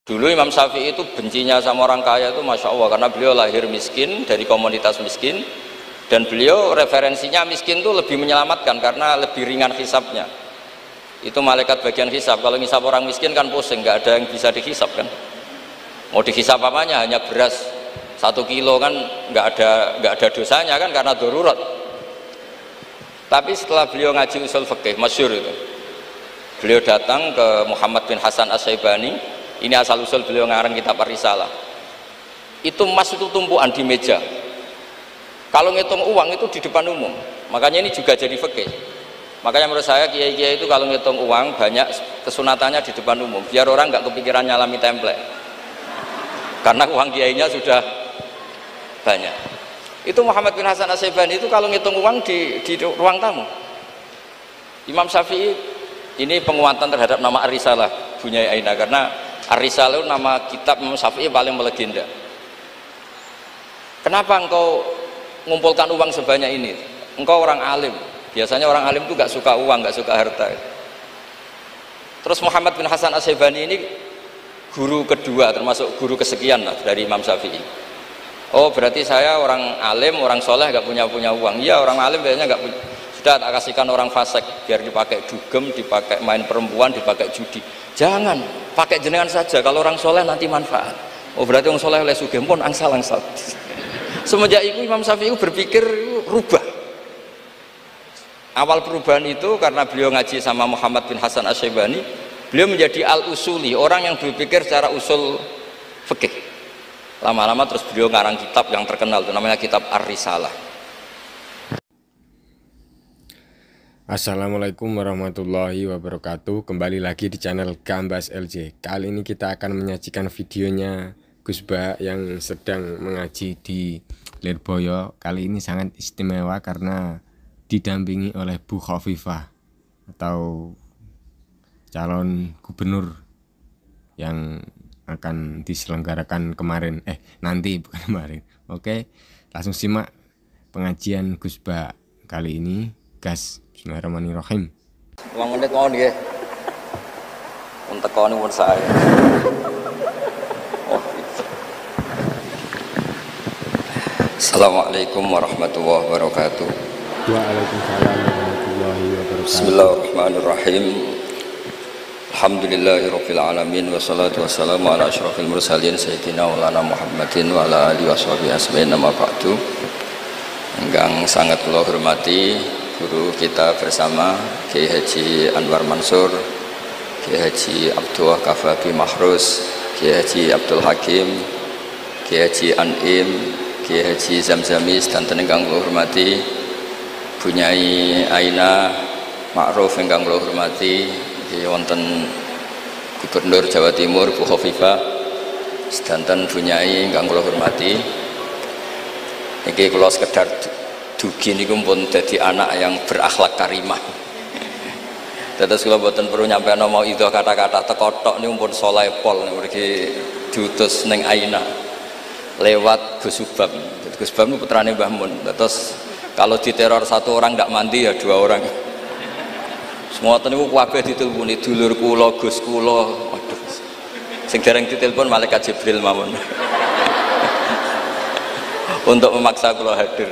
Dulu Imam Syafi'i itu bencinya sama orang kaya itu Masya Allah, karena beliau lahir miskin dari komunitas miskin, dan beliau referensinya miskin itu lebih menyelamatkan karena lebih ringan hisabnya. Itu malaikat bagian hisab. Kalau ngisab orang miskin kan pusing, nggak ada yang bisa dihisab kan. Mau dihisab apanya, hanya beras 1 kilo kan nggak ada dosanya kan, karena darurat. Tapi setelah beliau ngaji usul fikih masyhur itu, beliau datang ke Muhammad bin Hasan As-Syaibani. Ini asal usul beliau ngarang kitab Ar-Risalah. Itu emas itu tumpuan di meja. Kalau ngitung uang itu di depan umum. Makanya ini juga jadi fikih. Makanya menurut saya kiai-kiai itu kalau ngitung uang banyak kesunatannya di depan umum, biar orang nggak kepikiran nyalami template. Karena uang kiainya sudah banyak. Itu Muhammad bin Hasan As-Syaibani itu kalau ngitung uang di ruang tamu. Imam Syafi'i ini penguatan terhadap nama Ar-Risalah punya Aina, karena Ar-Risalah itu nama kitab Imam Syafi'i paling melegenda. Kenapa engkau mengumpulkan uang sebanyak ini? Engkau orang alim. Biasanya orang alim itu gak suka uang, gak suka harta. Terus Muhammad bin Hasan As-Syaibani ini guru kedua, termasuk guru kesekian lah dari Imam Syafi'i. Oh berarti saya orang alim, orang soleh gak punya uang. Iya, orang alim biasanya gak punya. Sudah tak kasihkan orang fasik biar dipakai dugem, dipakai main perempuan, dipakai judi. Jangan, pakai jenengan saja. Kalau orang soleh nanti manfaat. Oh berarti orang soleh oleh sugih pun angsal-angsal. Semenjak itu Imam Syafi'i berpikir rubah. Awal perubahan itu karena beliau ngaji sama Muhammad bin Hasan As-Syaibani, beliau menjadi al-usuli, orang yang berpikir secara usul fikih. Lama-lama terus beliau ngarang kitab yang terkenal itu namanya kitab Ar-Risalah. Assalamualaikum warahmatullahi wabarakatuh. Kembali lagi di channel Gambas LJ. Kali ini kita akan menyajikan videonya Gus Ba yang sedang mengaji di Lirboyo. Kali ini sangat istimewa karena didampingi oleh Bu Khofifah atau calon gubernur yang akan diselenggarakan nanti bukan kemarin. Oke, langsung simak pengajian Gus Ba kali ini. Gas. Bismillahirrahmanirrahim. Uang menit mau nggih. Untuk kau pun saya. Assalamualaikum warahmatullahi wabarakatuh. Waalaikumsalam warahmatullahi wabarakatuh. Bismillahirrahmanirrahim. Alhamdulillahirabbil alamin wassalatu wassalamu ala asyrofil mursalin sayyidina maulana Muhammadin wa ala alihi washabihi asma'in nama ba'du. Enggang sangat kula hormati guru kita bersama Kiai Haji Anwar Mansur, Kiai Haji Abdullah Kafabi Mahrus, Kiai Haji Abdul Hakim, Kiai Haji Anim, Kiai Haji Zamzamis, dan ingkang kula hormati Bunyai Aina Ma'ruf ingkang kula hormati, wonten Gubernur Jawa Timur Bu Khofifah, sedanten Bunyai ingkang kula hormati. Niki kula sekedar dugi niku pun dadi anak yang berakhlak karimah. Terus kula mboten perlu nyampe nama itu kata-kata teko tok niku pun saleh pol mriki diutus ning Aina lewat Gus Subab. Gus Subab niku putrane Mbah Mun. Terus kalau diteror satu orang ndak mandi ya 2 orang. Semua niku kabeh ditelponi dulur kula, Gus kula. Waduh. Sing dereng ditelepon malaikat Jibril mawon. Untuk memaksa kula hadir.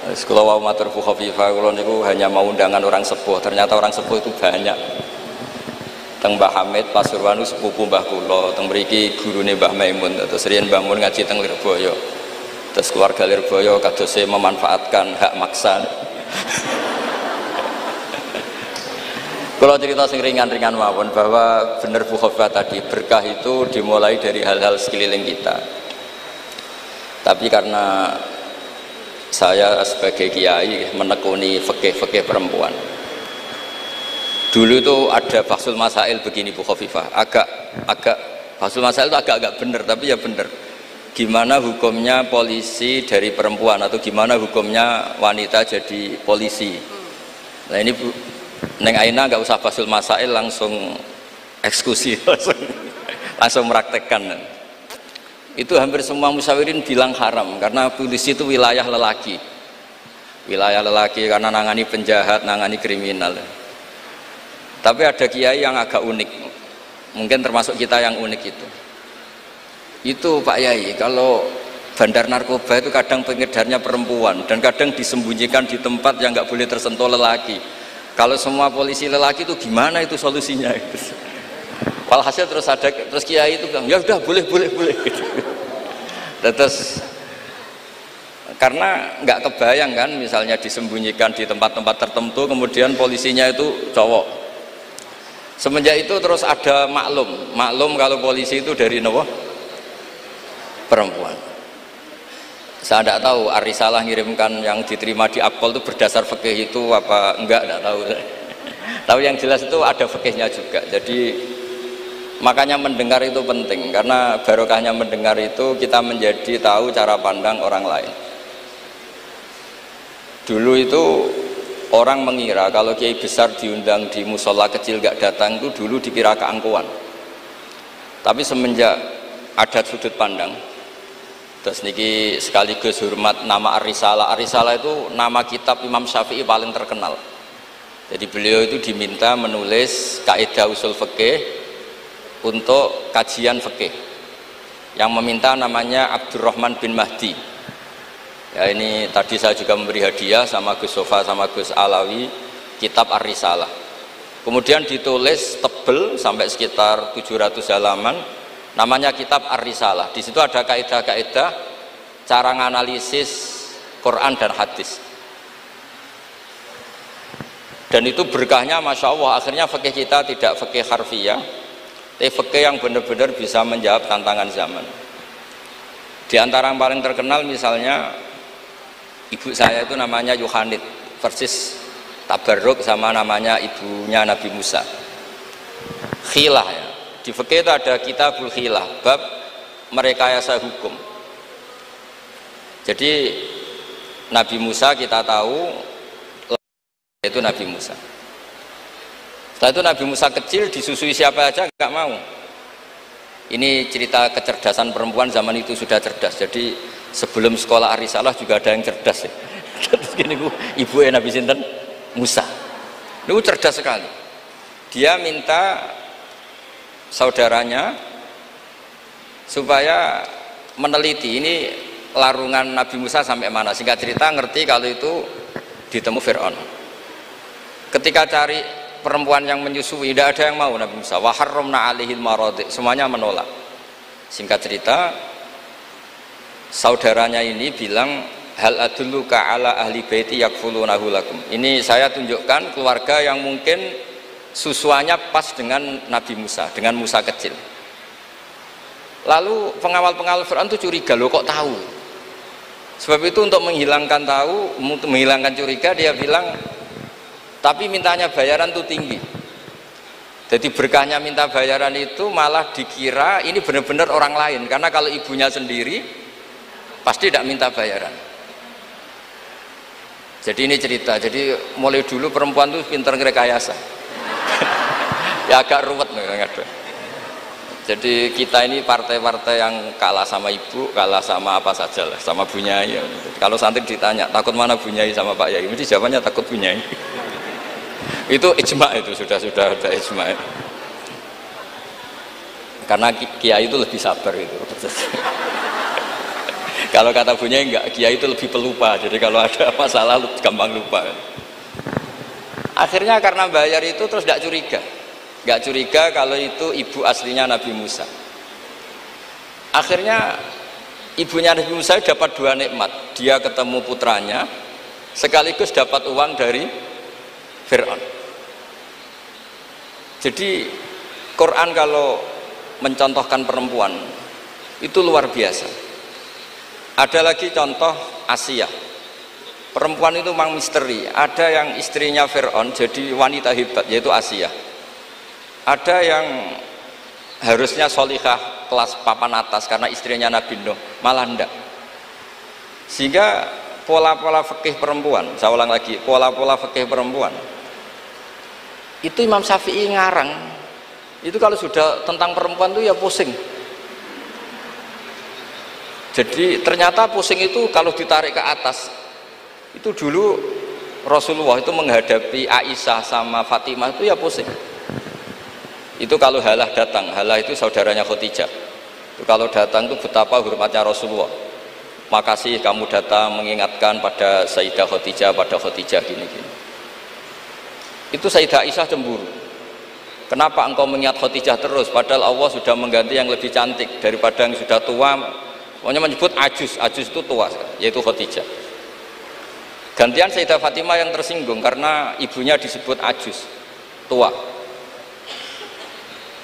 Kalau mau matur Bu Khofifah, kalau niku hanya mau undangan orang sepuh. Ternyata orang sepuh itu banyak. Teng Mbah Hamid Pasuruan sepupu Mbah kula, teng mriki gurune Mbah Maimun. Terus riyen Mbah Mun ngaji teng Lirboyo. Terus keluarga Lirboyo kadose memanfaatkan hak maksa. Kalau cerita sing ringan-ringan mawon bahwa benar Bu Khofifah tadi, berkah itu dimulai dari hal-hal sekeliling kita. Tapi karena saya sebagai kiai menekuni fikih perempuan. Dulu itu ada Bahsul Masail begini Bu Khofifah, agak Bahsul Masail itu agak benar, tapi ya benar. Gimana hukumnya polisi dari perempuan, atau gimana hukumnya wanita jadi polisi. Nah ini Bu, Neng Aina nggak usah Bahsul Masail, langsung eksekusi, langsung meraktekkan. Itu hampir semua musyawirin bilang haram karena polisi itu wilayah lelaki karena nangani penjahat, nangani kriminal. Tapi ada kiai yang agak unik, mungkin termasuk kita yang unik itu Pak Yai, kalau bandar narkoba itu kadang pengedarnya perempuan dan kadang disembunyikan di tempat yang nggak boleh tersentuh lelaki. Kalau semua polisi lelaki itu gimana itu solusinya? Walhasil terus Kiai itu bilang ya udah boleh gitu. Terus karena nggak kebayang kan, misalnya disembunyikan di tempat-tempat tertentu kemudian polisinya itu cowok. Semenjak itu terus ada maklum kalau polisi itu dari perempuan. Saya tidak tahu Arisalah ngirimkan yang diterima di Akpol itu berdasar fikih itu apa enggak, tidak tahu. Tahu yang jelas itu ada fikihnya juga. Jadi makanya mendengar itu penting, karena barokahnya mendengar itu kita menjadi tahu cara pandang orang lain. Dulu itu orang mengira kalau kiai besar diundang di musola kecil gak datang itu dulu dikira keangkuhan. Tapi semenjak ada sudut pandang, terus niki sekaligus hormat nama Ar-Risalah. Ar-Risalah itu nama kitab Imam Syafi'i paling terkenal. Jadi beliau itu diminta menulis kaidah usul fikih untuk kajian fikih. Yang meminta namanya Abdurrahman bin Mahdi. Ya, ini tadi saya juga memberi hadiah sama Gus Sofa sama Gus Alawi kitab Ar-Risalah. Kemudian ditulis tebel sampai sekitar 700 halaman, namanya kitab Ar-Risalah. Di situ ada kaidah-kaidah cara menganalisis Quran dan hadis. Dan itu berkahnya Masya Allah, akhirnya fikih kita tidak fikih harfiah, tapi fikih yang benar-benar bisa menjawab tantangan zaman. Di antara yang paling terkenal misalnya ibu saya itu namanya Yohanit, persis tabarruk sama namanya ibunya Nabi Musa. Khilah ya. Di fikih itu ada kitabul khilah, bab merekayasa hukum. Jadi Nabi Musa kita tahu itu Nabi Musa. Setelah itu Nabi Musa kecil disusui siapa aja nggak mau. Ini cerita kecerdasan perempuan zaman itu sudah cerdas. Jadi sebelum sekolah Ar-Risalah juga ada yang cerdas ya. Terus gini ibu Nabi sinten Musa. Itu cerdas sekali. Dia minta saudaranya supaya meneliti ini larungan Nabi Musa sampai mana. Singkat cerita ngerti kalau itu ditemu Fir'aun. Ketika cari perempuan yang menyusui, tidak ada yang mau Nabi Musa. Wa harramna 'alaihil maradi, semuanya menolak. Singkat cerita, saudaranya ini bilang, hal adulluka ala ahli baiti yakfulunahu lakum. Ini saya tunjukkan keluarga yang mungkin susuannya pas dengan Nabi Musa, dengan Musa kecil. Lalu pengawal-pengawal Fir'aun itu curiga, loh kok tahu? Sebab itu untuk menghilangkan curiga, dia bilang, tapi mintanya bayaran itu tinggi. Jadi berkahnya minta bayaran itu malah dikira ini benar-benar orang lain, karena kalau ibunya sendiri pasti tidak minta bayaran. Jadi ini cerita, jadi mulai dulu perempuan itu pintar ngerekayasa. Ya agak ruwet nih. Jadi kita ini partai-partai yang kalah sama ibu, kalah sama apa saja lah, sama Bu Nyai. Kalau santri ditanya takut mana Bu Nyai sama Pak Yai, mesti jawabannya takut Bu Nyai. Itu ijma, itu sudah ada ijma. Karena kiai itu lebih sabar itu. Kalau kata Bu Nyai enggak, kiai itu lebih pelupa. Jadi kalau ada masalah gampang lupa. Akhirnya karena bayar itu terus enggak curiga. Enggak curiga kalau itu ibu aslinya Nabi Musa. Akhirnya ibunya Nabi Musa dapat dua nikmat. Dia ketemu putranya sekaligus dapat uang dari Fir'aun. Jadi Quran kalau mencontohkan perempuan itu luar biasa. Ada lagi contoh Asia. Perempuan itu memang misteri. Ada yang istrinya Fir'aun jadi wanita hebat, yaitu Asia. Ada yang harusnya solihah kelas papan atas karena istrinya Nabi Nuh, malah enggak. Sehingga pola-pola fikih perempuan, saya ulang lagi, pola-pola fikih perempuan itu Imam Syafi'i ngarang. Itu kalau sudah tentang perempuan itu ya pusing. Jadi ternyata pusing itu kalau ditarik ke atas. Itu dulu Rasulullah itu menghadapi Aisyah sama Fatimah itu ya pusing. Itu kalau Halah datang, Halah itu saudaranya Khadijah. Itu kalau datang itu betapa hormatnya Rasulullah. Makasih kamu datang mengingatkan pada Sayyidah Khadijah, pada Khadijah gini-gini. Itu Sayyidah Aisyah cemburu. Kenapa engkau mengingat Khadijah terus, padahal Allah sudah mengganti yang lebih cantik daripada yang sudah tua. Pokoknya menyebut ajus, ajus itu tua, yaitu Khadijah. Gantian Sayyidah Fatimah yang tersinggung karena ibunya disebut ajus, tua.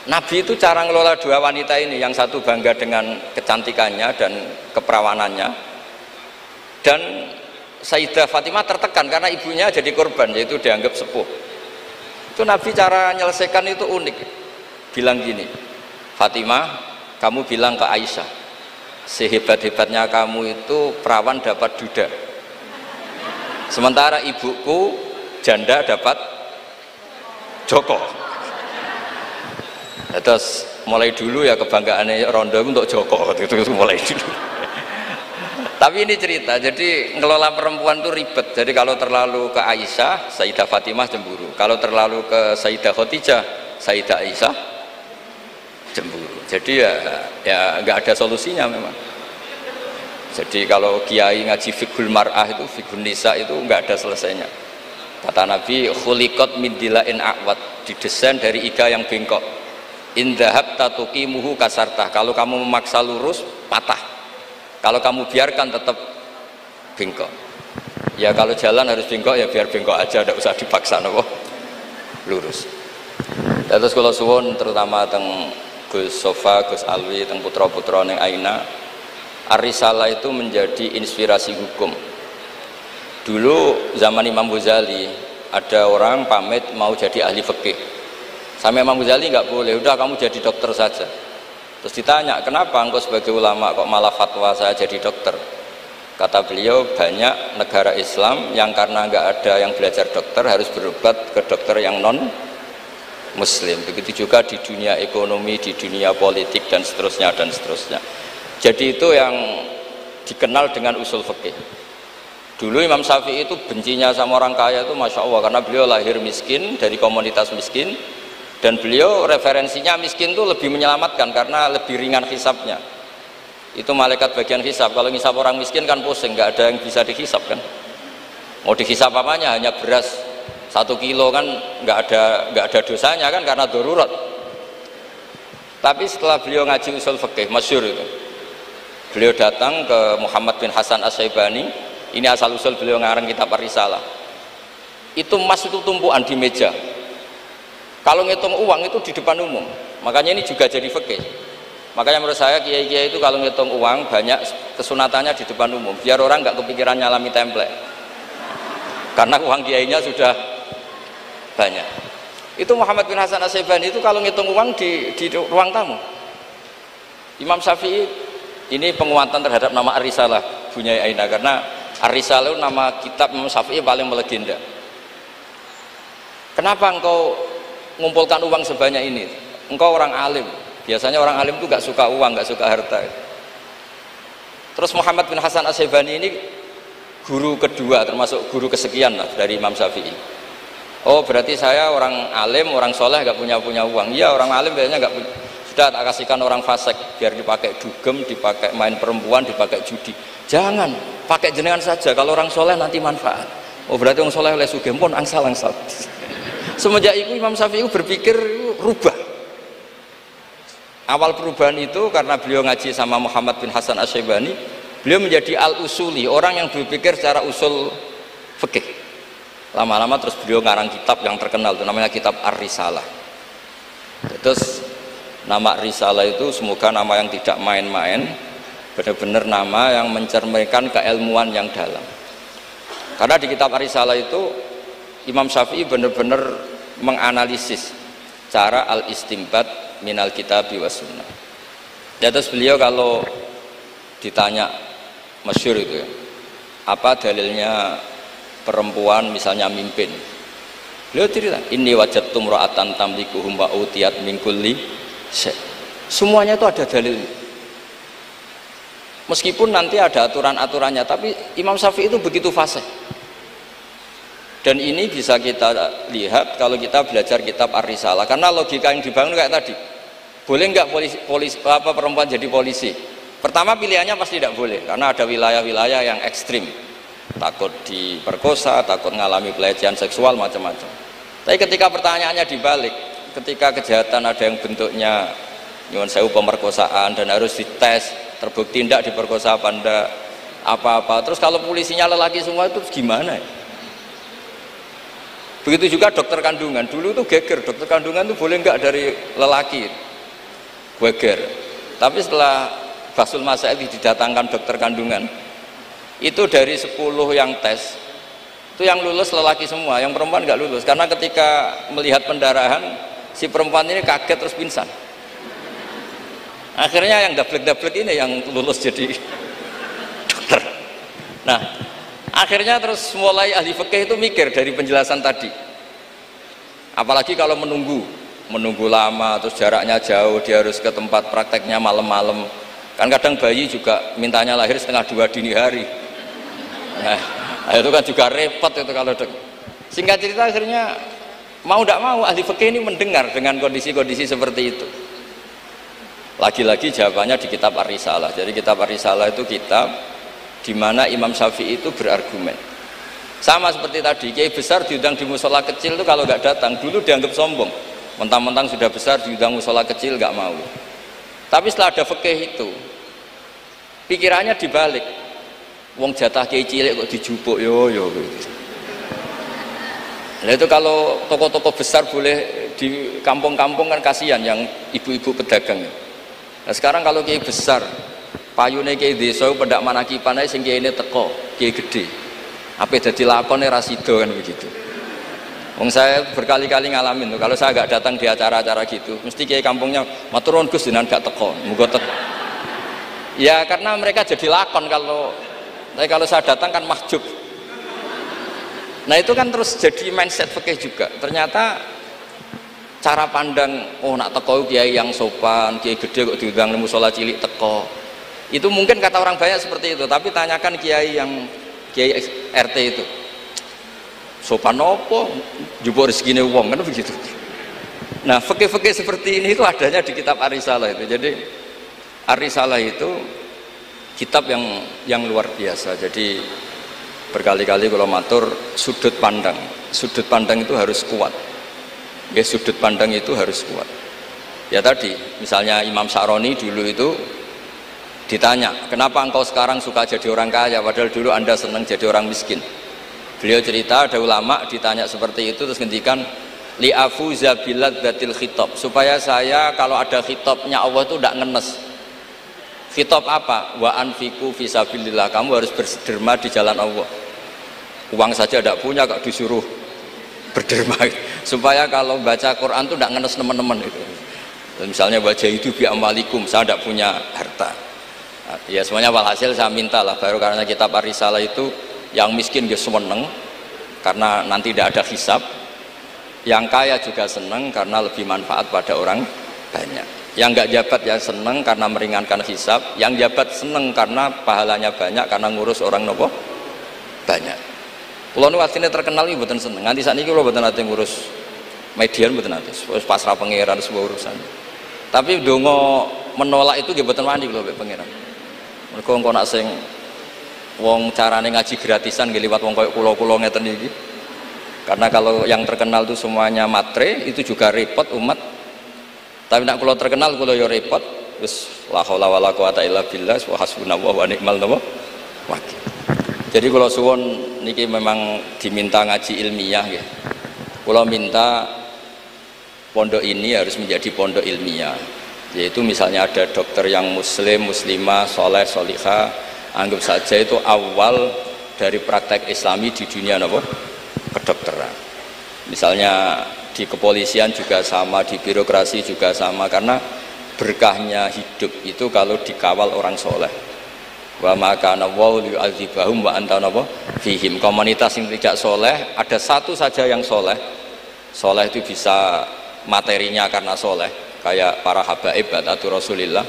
Nabi itu cara ngelola dua wanita ini, yang satu bangga dengan kecantikannya dan keperawanannya, dan Sayyidah Fatimah tertekan karena ibunya jadi korban, yaitu dianggap sepuh. Itu Nabi cara menyelesaikan itu unik. Bilang gini, Fatimah, kamu bilang ke Aisyah, sehebat-hebatnya kamu itu perawan dapat duda, sementara ibuku janda dapat Joko. Terus mulai dulu ya kebanggaannya Rondo untuk Joko, itu mulai dulu. Tapi ini cerita, jadi ngelola perempuan itu ribet. Jadi kalau terlalu ke Aisyah, Sayyidah Fatimah cemburu. Kalau terlalu ke Sayyidah Khadijah, Sayyidah Aisyah cemburu. Jadi ya nggak ada solusinya memang. Jadi kalau kiai ngaji fiqhul mar'ah itu, fiqhul nisa itu nggak ada selesainya. Kata Nabi, khuliqat min dila'in a'wad, didesain dari iga yang bengkok. In dhahabta tuqimuhu kasartah, kalau kamu memaksa lurus patah, kalau kamu biarkan tetap bengkok. Ya kalau jalan harus bengkok ya biar bengkok aja, tidak usah dipaksa nopo lurus. Terus kalau suwun terutama teng Gus Sofa, Gus Alwi, teng putra-putra neng Aina, Ar-Risalah itu menjadi inspirasi hukum. Dulu zaman Imam Ghazali ada orang pamit mau jadi ahli fikih. Sama Imam Ghazali nggak boleh, udah kamu jadi dokter saja. Terus ditanya, kenapa engkau sebagai ulama kok malah fatwa saya jadi dokter? Kata beliau, banyak negara Islam yang karena nggak ada yang belajar dokter harus berobat ke dokter yang non Muslim. Begitu juga di dunia ekonomi, di dunia politik dan seterusnya dan seterusnya. Jadi itu yang dikenal dengan usul fikih. Dulu Imam Syafi'i itu bencinya sama orang kaya itu Masya Allah, karena beliau lahir miskin dari komunitas miskin. Dan beliau referensinya miskin itu lebih menyelamatkan karena lebih ringan hisabnya. Itu malaikat bagian hisab. Kalau ngisab orang miskin kan pusing, nggak ada yang bisa dihisab kan. Mau dihisab apanya, hanya beras 1 kilo kan nggak ada dosanya kan karena darurat. Tapi setelah beliau ngaji usul fikih masyhur itu, beliau datang ke Muhammad bin Hasan As-Syaibani. Ini asal usul beliau ngarang kitab Ar-Risalah. Itu emas itu tumpuan di meja. Kalau ngitung uang itu di depan umum, makanya ini juga jadi fikih. Makanya menurut saya kiai-kiai itu kalau ngitung uang banyak kesunatannya di depan umum, biar orang nggak kepikiran nyalami template. Karena uang kiainya sudah banyak. Itu Muhammad bin Hasan As-Syaibani itu kalau ngitung uang di ruang tamu. Imam Syafi'i ini penguatan terhadap nama Ar-Risalah Bunyai Aina, karena Ar-Risalah itu nama kitab Imam Syafi'i paling melegenda. Kenapa engkau ngumpulkan uang sebanyak ini? Engkau orang alim. Biasanya orang alim itu gak suka uang, gak suka harta. Terus Muhammad bin Hasan As-Syaibani ini guru kedua, termasuk guru kesekian lah dari Imam Syafi'i. Oh berarti saya orang alim, orang soleh gak punya uang. Iya orang alim biasanya gak punya. Sudah tak kasihkan orang fasik, biar dipakai dugem, dipakai main perempuan, dipakai judi. Jangan, pakai jenengan saja. Kalau orang soleh nanti manfaat. Oh berarti orang soleh oleh sugih pun angsal. Semenjak itu Imam Syafi'i berpikir rubah. Awal perubahan itu karena beliau ngaji sama Muhammad bin Hasan As-Syaibani, beliau menjadi al-usuli, orang yang berpikir secara usul fikih. Lama-lama terus beliau ngarang kitab yang terkenal itu namanya kitab Ar-Risalah. Terus nama Risalah itu semoga nama yang tidak main-main, benar-benar nama yang mencerminkan keilmuan yang dalam. Karena di kitab Ar-Risalah itu Imam Syafi'i benar-benar menganalisis cara al-istimbat minal kitabi was sunnah. Ya, terus beliau kalau ditanya masyhur itu ya, apa dalilnya perempuan misalnya mimpin, beliau cerita, ini wajadtum ra'atan tamlikuhum wa utiyat min kulli syai'. Semuanya itu ada dalil. Meskipun nanti ada aturan-aturannya, tapi Imam Syafi'i itu begitu fasih. Dan ini bisa kita lihat kalau kita belajar kitab Ar-Risalah, karena logika yang dibangun kayak tadi. Boleh nggak perempuan jadi polisi? Pertama pilihannya pasti tidak boleh, karena ada wilayah-wilayah yang ekstrim, takut diperkosa, takut mengalami pelecehan seksual macam-macam. Tapi ketika pertanyaannya dibalik, ketika kejahatan ada yang bentuknya nyuwun sewu pemerkosaan dan harus dites, terbukti tidak diperkosa apa enggak, apa-apa. Terus kalau polisinya lelaki semua itu gimana ya? Begitu juga dokter kandungan, dulu tuh geger, dokter kandungan tuh boleh nggak dari lelaki, geger. Tapi setelah Basul Masail didatangkan dokter kandungan, itu dari 10 yang tes, itu yang lulus lelaki semua, yang perempuan nggak lulus. Karena ketika melihat pendarahan, si perempuan ini kaget terus pingsan. Akhirnya yang dablek-dablek ini yang lulus jadi dokter. Nah, akhirnya terus mulai ahli fikih itu mikir dari penjelasan tadi. Apalagi kalau menunggu lama, terus jaraknya jauh, dia harus ke tempat prakteknya malam-malam. Kan kadang bayi juga mintanya lahir setengah 2 dini hari. Nah, itu kan juga repot itu kalau singkat cerita akhirnya mau tidak mau ahli fikih ini mendengar dengan kondisi-kondisi seperti itu. Lagi-lagi jawabannya di kitab Ar-Risalah. Jadi kitab Ar-Risalah itu kitab di mana Imam Syafi'i itu berargumen. Sama seperti tadi, kiai besar diundang di musola kecil itu kalau nggak datang, dulu dianggap sombong. Mentang-mentang sudah besar diundang musola kecil nggak mau. Tapi setelah ada fikih itu, pikirannya dibalik. Wong jatah kiai cilik kok dijupuk yo. Nah itu kalau toko-toko besar boleh di kampung-kampung kan kasihan yang ibu-ibu pedagang. Nah sekarang kalau kiai besar, payune kiai desa pendak manakipan ae sing kiai ini teko, kiai gede. Apa dadi lakone ra sida kan begitu. Wong saya berkali-kali ngalamin tuh, kalau saya nggak datang di acara-acara gitu, mesti kiai kampungnya matur nuwun Gus jenengan gak teko, muga teko. Ya karena mereka jadi lakon tapi kalau saya datang kan mahjub. Nah itu kan terus jadi mindset fikih juga. Ternyata cara pandang, oh nak teko kiai yang sopan, kiai gede kok diundang musola cilik teko. Itu mungkin kata orang banyak seperti itu, tapi tanyakan kiai RT itu. Sopan opo? Jupuk rezekine wong kan begitu. Nah, fikih-fikih seperti ini itu adanya di kitab Ar-Risalah itu. Jadi Ar-Risalah itu kitab yang luar biasa. Jadi berkali-kali kalau matur sudut pandang itu harus kuat. Ya, sudut pandang itu harus kuat. Ya tadi, misalnya Imam Sa'roni dulu itu ditanya, kenapa engkau sekarang suka jadi orang kaya padahal dulu anda senang jadi orang miskin? Beliau cerita ada ulama ditanya seperti itu terus ngendikan li'afu zabilat datil khitab, supaya saya kalau ada khitabnya Allah itu tidak ngenes. Khitab apa? Wa anfiku fisabilillah, kamu harus berderma di jalan Allah. Uang saja tidak punya kok disuruh berderma, supaya kalau baca Quran itu tidak ngenes teman-teman itu. Misalnya baca itu bi amalikum, saya tidak punya harta. Ya semuanya walhasil saya minta lah, baru karena kitab Ar-Risalah itu yang miskin dia seneng karena nanti tidak ada hisab, yang kaya juga seneng karena lebih manfaat pada orang banyak, yang nggak jabat ya seneng karena meringankan hisab, yang jabat seneng karena pahalanya banyak karena ngurus orang nopo banyak. Kalau nu aslinya terkenal ini bukan seneng, nanti saat ini kalau bukan nanti ngurus median bukan nanti pasrah pangeran sebuah urusan. Tapi dongo menolak itu bukan wani kalau pangeran. Mereka engko nak sing wong carane ngaji gratisan nggih liwat wong koyo kula-kula ngeten iki. Karena kalau yang terkenal itu semuanya matre, itu juga repot umat. Tapi nak kula terkenal kula ya repot. Wis la haula wala quwata illa billah wa hasbunallahu wa ni'mal wakil. Jadi kula suwun niki memang diminta ngaji ilmiah nggih. Kula minta pondok ini harus menjadi pondok ilmiah. Yaitu misalnya ada dokter yang muslim, muslimah, soleh, solihah, anggap saja itu awal dari praktek islami di dunia kedokteran. Misalnya di kepolisian juga sama, di birokrasi juga sama, karena berkahnya hidup itu kalau dikawal orang soleh. Wa maka nawau li'adzibahum wa anta fihim. Komunitas yang tidak soleh, ada satu saja yang soleh. Soleh itu bisa materinya karena soleh, kayak para habaib atau Rasulillah,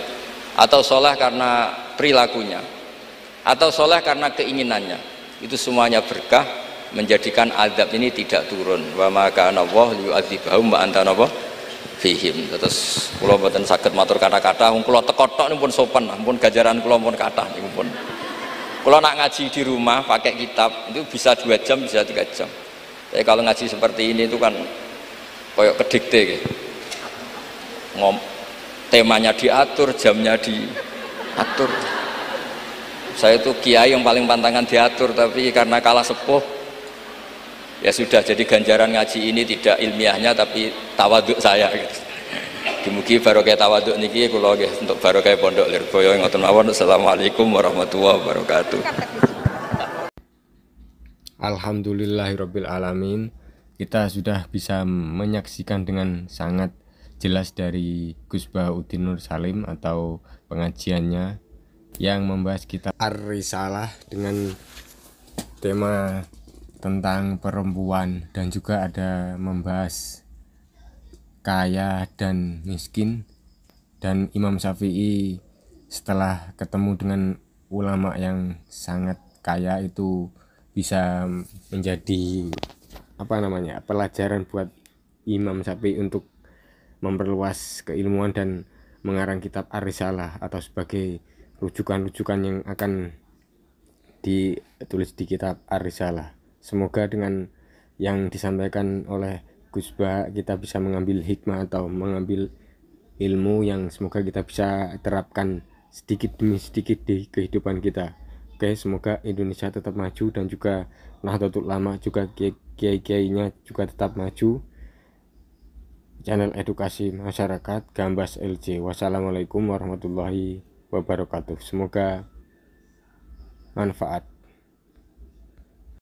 atau soleh karena perilakunya, atau soleh karena keinginannya. Itu semuanya berkah menjadikan azab ini tidak turun. Wa maka Allah liyu'adzibahum wa anta napa fihim. Terus kula mboten saged matur kata-kata, wong kula teko tok pun sopan, pun gajaran kula pun kathah niku pun. Kula nak ngaji di rumah pakai kitab itu bisa 2 jam, bisa 3 jam. Tapi kalau ngaji seperti ini itu kan koyok kedikte gitu. Temanya diatur, jamnya diatur. Saya itu kiai yang paling pantangan diatur, tapi karena kalah sepuh ya sudah, jadi ganjaran ngaji ini tidak ilmiahnya tapi tawaduk saya gitu. Mugi barokah tawaduk niki kula nggih untuk barokah Pondok Lirboyo ngoten mawon. Assalamualaikum warahmatullahi wabarakatuh. Alhamdulillahirabbil alamin. Kita sudah bisa menyaksikan dengan sangat jelas dari Gus Bahaudin Nur Salim atau pengajiannya yang membahas kitab Ar-Risalah dengan tema tentang perempuan, dan juga ada membahas kaya dan miskin. Dan Imam Syafi'i setelah ketemu dengan ulama yang sangat kaya itu bisa menjadi pelajaran buat Imam Syafi'i untuk memperluas keilmuan dan mengarang kitab Ar-Risalah atau sebagai rujukan-rujukan yang akan ditulis di kitab Ar-Risalah. Semoga dengan yang disampaikan oleh Gus Bah kita bisa mengambil hikmah atau mengambil ilmu yang semoga kita bisa terapkan sedikit demi sedikit di kehidupan kita. Oke, semoga Indonesia tetap maju dan juga Nahdlatul Ulama juga kiai-kiainya juga tetap maju. Channel edukasi masyarakat Gambas LJ. Wassalamualaikum warahmatullahi wabarakatuh. Semoga manfaat.